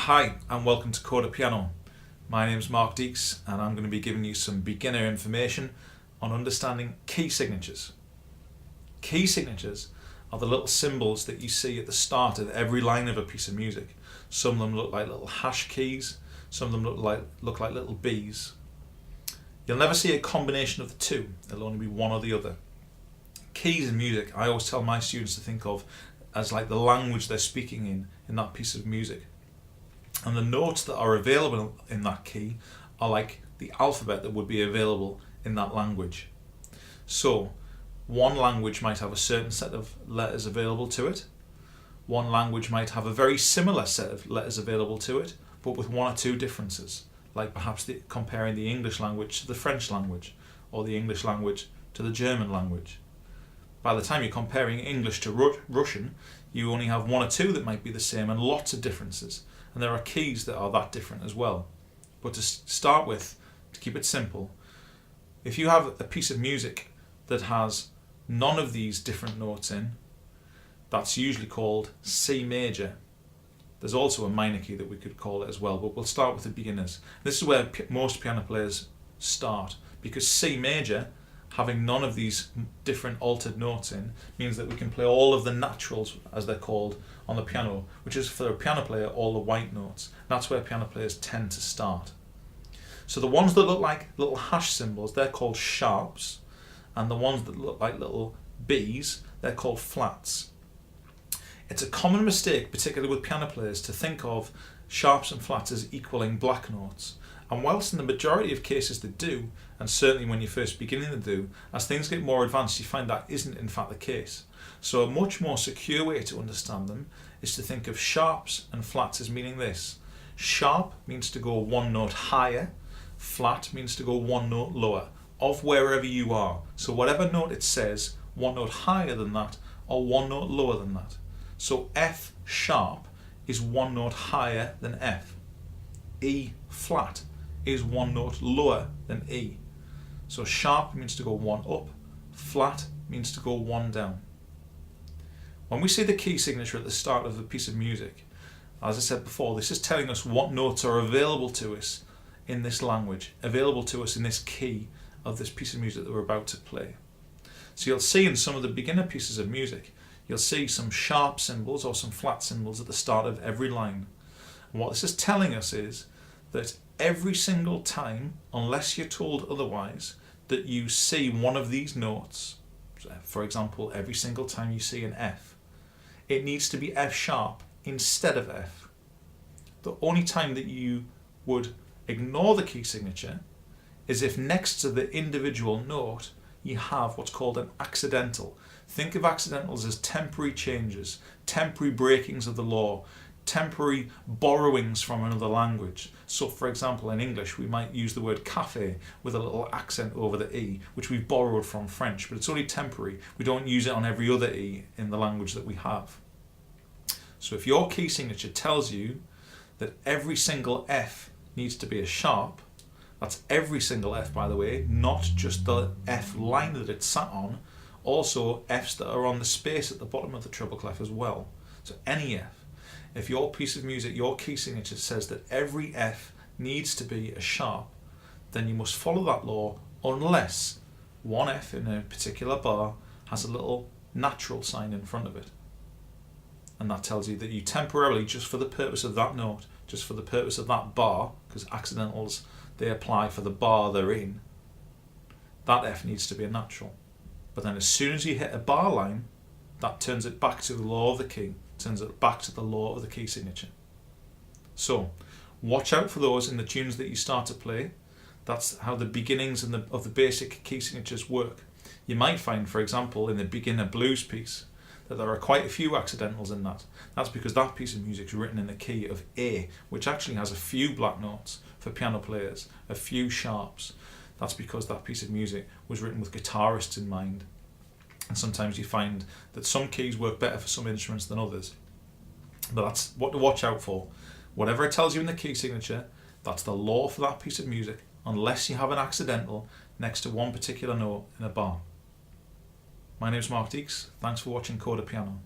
Hi and welcome to Coda Piano. My name is Mark Deeks and I'm going to be giving you some beginner information on understanding key signatures. Key signatures are the little symbols that you see at the start of every line of a piece of music. Some of them look like little hash keys, some of them look like little B's. You'll never see a combination of the two, it'll only be one or the other. Keys in music, I always tell my students to think of as like the language they're speaking in that piece of music. And the notes that are available in that key are like the alphabet that would be available in that language. So one language might have a certain set of letters available to it. One language might have a very similar set of letters available to it, but with one or two differences, like perhaps comparing the English language to the French language, or the English language to the German language. By the time you're comparing English to Russian, you only have one or two that might be the same and lots of differences. And there are keys that are that different as well. But to start with, to keep it simple, if you have a piece of music that has none of these different notes in, that's usually called C major. There's also a minor key that we could call it as well, but we'll start with the beginners. This is where most piano players start, because C major, having none of these different altered notes in, means that we can play all of the naturals, as they're called, on the piano, which is for a piano player all the white notes. That's where piano players tend to start. So the ones that look like little hash symbols, they're called sharps, and the ones that look like little B's, they're called flats. It's a common mistake, particularly with piano players, to think of sharps and flats as equaling black notes. And whilst in the majority of cases they do, and certainly when you're first beginning to do, as things get more advanced you find that isn't in fact the case. So a much more secure way to understand them is to think of sharps and flats as meaning this. Sharp means to go one note higher, flat means to go one note lower, of wherever you are. So whatever note it says, one note higher than that or one note lower than that. So F sharp is one note higher than F. E flat is one note lower than E. So sharp means to go one up, flat means to go one down. When we see the key signature at the start of a piece of music, as I said before, this is telling us what notes are available to us in this language, available to us in this key of this piece of music that we're about to play. So you'll see in some of the beginner pieces of music, you'll see some sharp symbols or some flat symbols at the start of every line. And what this is telling us is that every single time, unless you're told otherwise, that you see one of these notes, for example, every single time you see an F, it needs to be F sharp instead of F. The only time that you would ignore the key signature is if next to the individual note you have what's called an accidental. Think of accidentals as temporary changes, temporary breakings of the law, temporary borrowings from another language. So for example, in English we might use the word cafe with a little accent over the E, which we've borrowed from French, but it's only temporary. We don't use it on every other E in the language that we have. So if your key signature tells you that every single F needs to be a sharp, that's every single F, by the way, not just the F line that it's sat on, also Fs that are on the space at the bottom of the treble clef as well. So any F. If your piece of music, your key signature says that every F needs to be a sharp, then you must follow that law unless one F in a particular bar has a little natural sign in front of it. And that tells you that you temporarily, just for the purpose of that note, just for the purpose of that bar, because accidentals, they apply for the bar they're in, that F needs to be a natural. But then as soon as you hit a bar line, that turns it back to the law of the key, turns it back to the law of the key signature. So watch out for those in the tunes that you start to play. That's how the beginnings of the basic key signatures work. You might find, for example, in the beginner blues piece, that there are quite a few accidentals in that. That's because that piece of music is written in the key of A, which actually has a few black notes for piano players, a few sharps. That's because that piece of music was written with guitarists in mind. And sometimes you find that some keys work better for some instruments than others. But that's what to watch out for. Whatever it tells you in the key signature, that's the law for that piece of music, unless you have an accidental next to one particular note in a bar. My name is Mark Deeks. Thanks for watching Coda Piano.